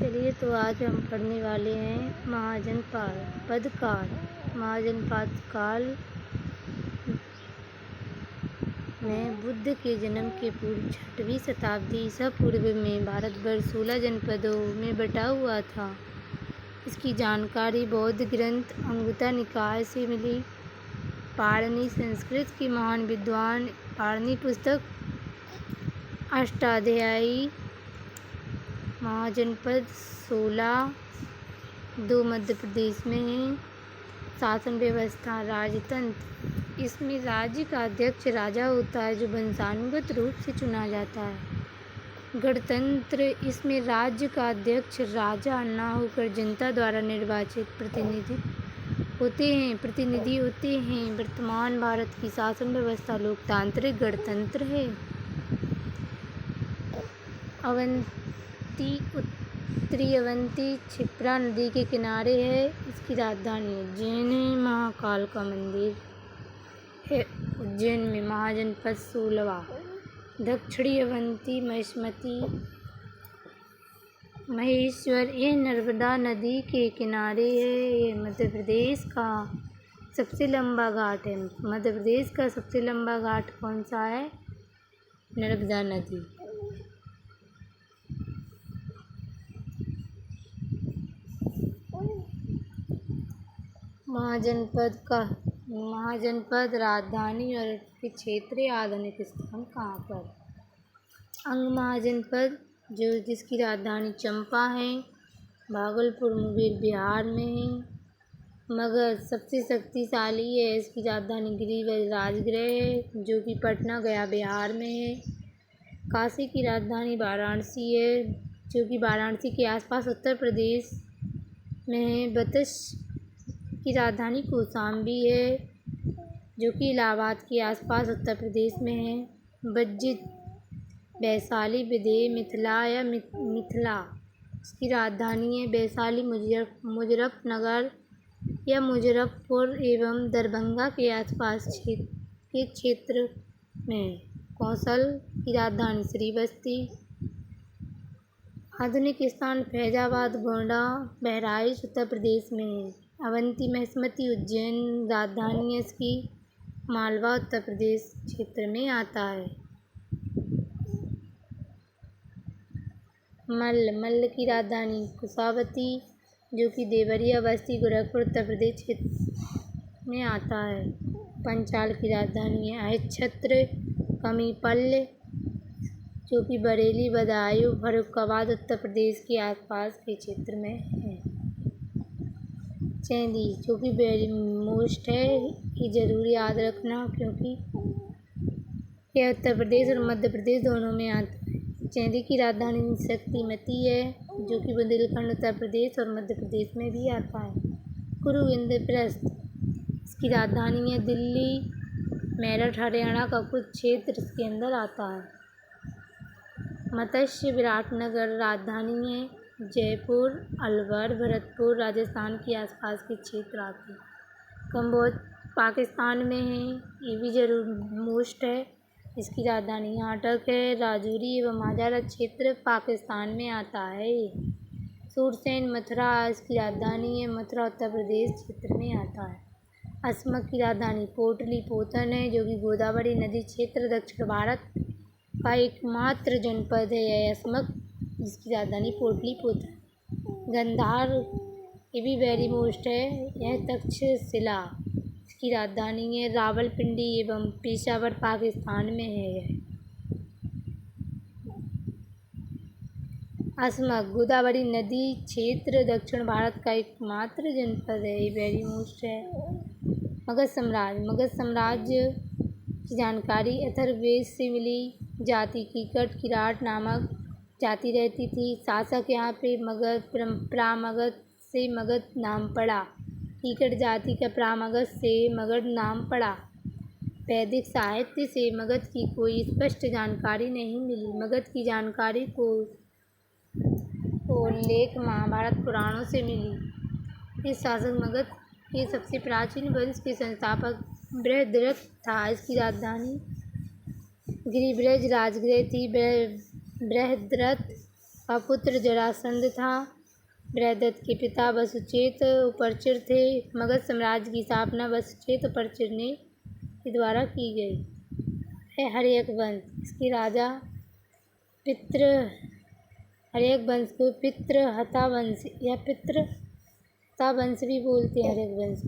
चलिए तो आज हम पढ़ने वाले हैं महाजनपद काल। महाजनपद काल में बुद्ध के जन्म के पूर्व 6वीं शताब्दी ईसा पूर्व में भारतवर्ष 16 जनपदों में बटा हुआ था। इसकी जानकारी बौद्ध ग्रंथ अंगुत्तर निकाय से मिली। पाणिनि संस्कृत के महान विद्वान पाणिनि पुस्तक अष्टाध्यायी महाजनपद 16 दो मध्य प्रदेश में है। शासन व्यवस्था राजतंत्र, इसमें राज्य का अध्यक्ष राजा होता है जो वंशानुगत रूप से चुना जाता है। गणतंत्र, इसमें राज्य का अध्यक्ष राजा न होकर जनता द्वारा निर्वाचित प्रतिनिधि होते हैं। वर्तमान भारत की शासन व्यवस्था लोकतांत्रिक गणतंत्र है। अवंती, उत्तरी अवंती क्षिप्रा नदी के किनारे है। इसकी राजधानी उज्जैन है। महाकाल का मंदिर है उज्जैन में। महाजनपद 16वां। दक्षिणी अवंती महेश्वर, यह नर्मदा नदी के किनारे है। यह मध्य प्रदेश का सबसे लंबा घाट है। मध्य प्रदेश का सबसे लंबा घाट कौन सा है? नर्मदा नदी। महाजनपद राजधानी और क्षेत्रीय आधुनिक स्थान कहाँ पर? अंग महाजनपद, जिसकी राजधानी चंपा है, भागलपुर मुंगेर बिहार में है। मगध सबसे शक्तिशाली है। इसकी राजधानी गिरिवज राजगृह है जो कि पटना गया बिहार में है। काशी की राजधानी वाराणसी है जो कि वाराणसी के आसपास उत्तर प्रदेश में है। बतस की राजधानी कौशाम्बी है जो कि इलाहाबाद के आसपास उत्तर प्रदेश में है। वज्जित, वैशाली, विदेह, मिथिला या मिथिला, इसकी राजधानी है वैशाली। मुजफ्फरनगर या मुजफ्फरपुर एवं दरभंगा के आसपास के क्षेत्र में। कौशल की राजधानी श्रीबस्ती। आधुनिक स्थान फैजाबाद, गोंडा, बहराइच उत्तर प्रदेश में है। अवंती महेश्वती उज्जैन राजधानी है इसकी। मालवा उत्तर प्रदेश क्षेत्र में आता है। मल्ल की राजधानी कुशावती जो कि देवरिया, बस्ती, गोरखपुर उत्तर प्रदेश क्षेत्र में आता है। पंचाल की राजधानी है अहिच्छत्र कमीपल्ल जो कि बरेली, बदायूं, फर्रुखाबाद उत्तर प्रदेश के आसपास के क्षेत्र में है। चैंदी जो कि वेरी मोस्ट है, ये जरूर याद रखना क्योंकि यह उत्तर प्रदेश और मध्य प्रदेश दोनों में आता है। चैंदी की राजधानी शक्तिमती है जो कि बुंदेलखंड उत्तर प्रदेश और मध्य प्रदेश में भी आता है। कुरु इंद्रप्रस्थ, इसकी राजधानी है दिल्ली। मेरठ हरियाणा का कुछ क्षेत्र इसके अंदर आता है। मत्स्य विराटनगर राजधानी है। जयपुर, अलवर, भरतपुर राजस्थान के आसपास के क्षेत्र आते हैं। कम्बोज पाकिस्तान में है, ये भी जरूर मोस्ट है। इसकी राजधानी नाटक है। राजौरी एवं हाजारा क्षेत्र पाकिस्तान में आता है। सूरसेन, मथुरा, इसकी राजधानी है। मथुरा उत्तर प्रदेश क्षेत्र में आता है। असमक की राजधानी पोटलीपोतन है जो कि गोदावरी नदी क्षेत्र दक्षिण भारत का एकमात्र जनपद है असमक, जिसकी राजधानी पोटलीपोतन। गंधार, ये भी वेरी मोस्ट है। यह तक्षशिला, इसकी राजधानी है रावलपिंडी एवं पेशावर पाकिस्तान में है। असमक गोदावरी नदी क्षेत्र दक्षिण भारत का एकमात्र जनपद है। ये वेरी मोस्ट है। मगध साम्राज्य की जानकारी अथर्ववेद से मिली। जाति कीकट किराट नामक जाति रहती थी। शासक यहाँ पे मगध, प्रामगध से मगध नाम पड़ा। कीकट जाति का प्रामगध से मगध नाम पड़ा। वैदिक साहित्य से मगध की कोई स्पष्ट जानकारी नहीं मिली। मगध की जानकारी को उल्लेख महाभारत पुराणों से मिली। इस शासक मगध के सबसे प्राचीन वंश के संस्थापक बृहद्रथ था। इसकी राजधानी गिरिब्रज राजगृह थी। बृहद्रथ का पुत्र जरासंध था। बृहदत्त के पिता वसुचेत उपरचर थे। मगध साम्राज्य की स्थापना वसुचेत उपरचर ने के द्वारा की गई है। हर्यक वंश, इसके राजा पितृ हर्यक वंश को पितृहता वंश या पितृहता वंश भी बोलते हैं। हर्यक वंश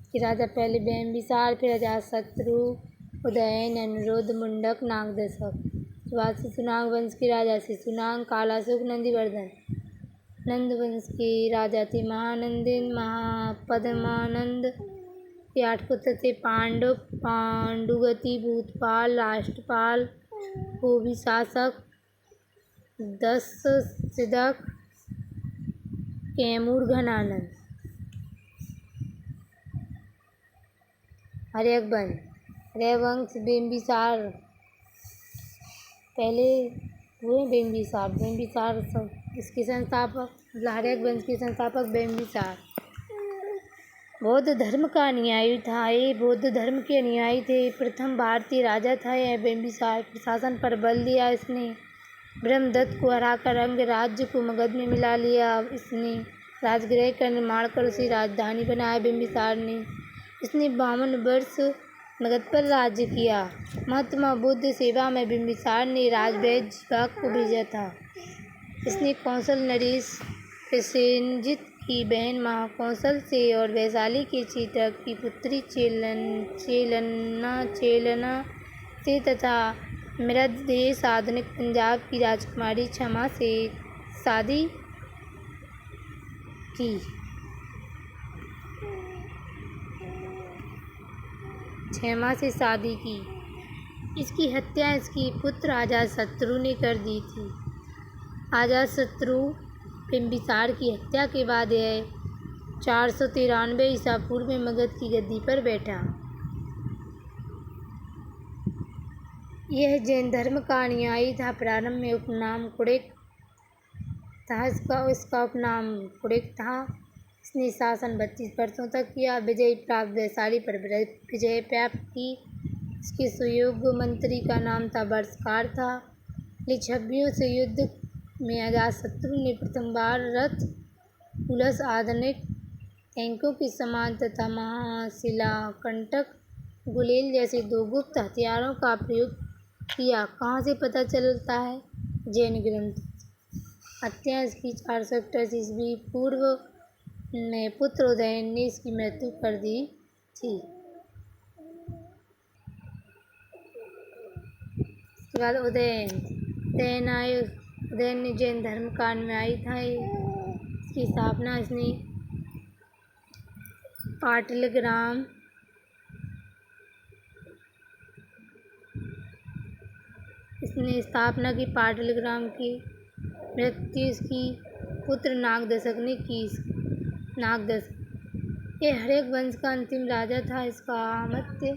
के राजा पहले बिम्बिसार, फिर अजातशत्रु, उदयन, अनिरुद्ध, मुंडक, नागदशक। बाद शिशुनाग वंश के राजा शिशुनाग, कालाशोक, नंदिवर्धन। नंद वंश के राजा थे महानंदिन, महापद्मानंद। के 8 पुत्र थे पांडु, पांडुगति, भूतपाल, राष्ट्रपाल, भूवि शासक, दशसिद्धक, कैमूर, घनानंद। हर्यक वंश बिम्बिसार पहले हुए। बिम्बिसार इसके संस्थापक, हर्यक वंश के संस्थापक बिम्बिसार बौद्ध धर्म का अनुयायी था। ये बौद्ध धर्म के अनुयायी थे। प्रथम भारतीय राजा था यह बिम्बिसार। प्रशासन पर बल दिया इसने। ब्रह्मदत्त को हराकर अंग राज्य को मगध में मिला लिया। इसने राजगृह का निर्माण कर उसे राजधानी बनाया। बिम्बिसार ने इसने 52 वर्ष मगध पर राज्य किया। महात्मा बुद्ध सेवा में बिम्बिसार ने राजवैद्य जीवाक को भेजा था। इसने कौशल नरेश प्रसेनजित की बहन महाकौशल से और वैशाली के चेतक की पुत्री चेलना से तथा मृधदेश आधुनिक पंजाब की राजकुमारी क्षमा से शादी की। इसकी हत्या इसकी पुत्र अजातशत्रु ने कर दी थी। अजातशत्रु बिम्बिसार की हत्या के बाद यह 493 ईसा पूर्व में मगध की गद्दी पर बैठा। यह जैन धर्म का अनुयायी था। प्रारंभ में उपनाम कुड़िक था। इसका उपनाम कुड़िक था। इसने शासन 32 वर्षों तक किया। विजय प्राप्त वैशाली पर विजय प्राप्त की। इसके सुयोग्य मंत्री का नाम था वर्षकार था। लिच्छवियों से युद्ध में अजातशत्रु ने प्रथम बार रथ, कुलस, आधुनिक टैंकों के समान तथा महाशिलाकंटक, गुलेल जैसे 2 गुप्त हथियारों का प्रयोग किया। कहाँ से पता चलता है? जैन ग्रंथ। हत्या इसकी 461 ईस्वी पूर्व में पुत्र उदयन ने इसकी मृत्यु कर दी थी। इसके बाद उदयन ने जैन धर्म का अनुयायी था। इसकी स्थापना इसने पाटलिग्राम की। मृत्यु इसकी पुत्र नागदशक ने की। नागदशक ये हर्यक वंश का अंतिम राजा था। इसका आधिपत्य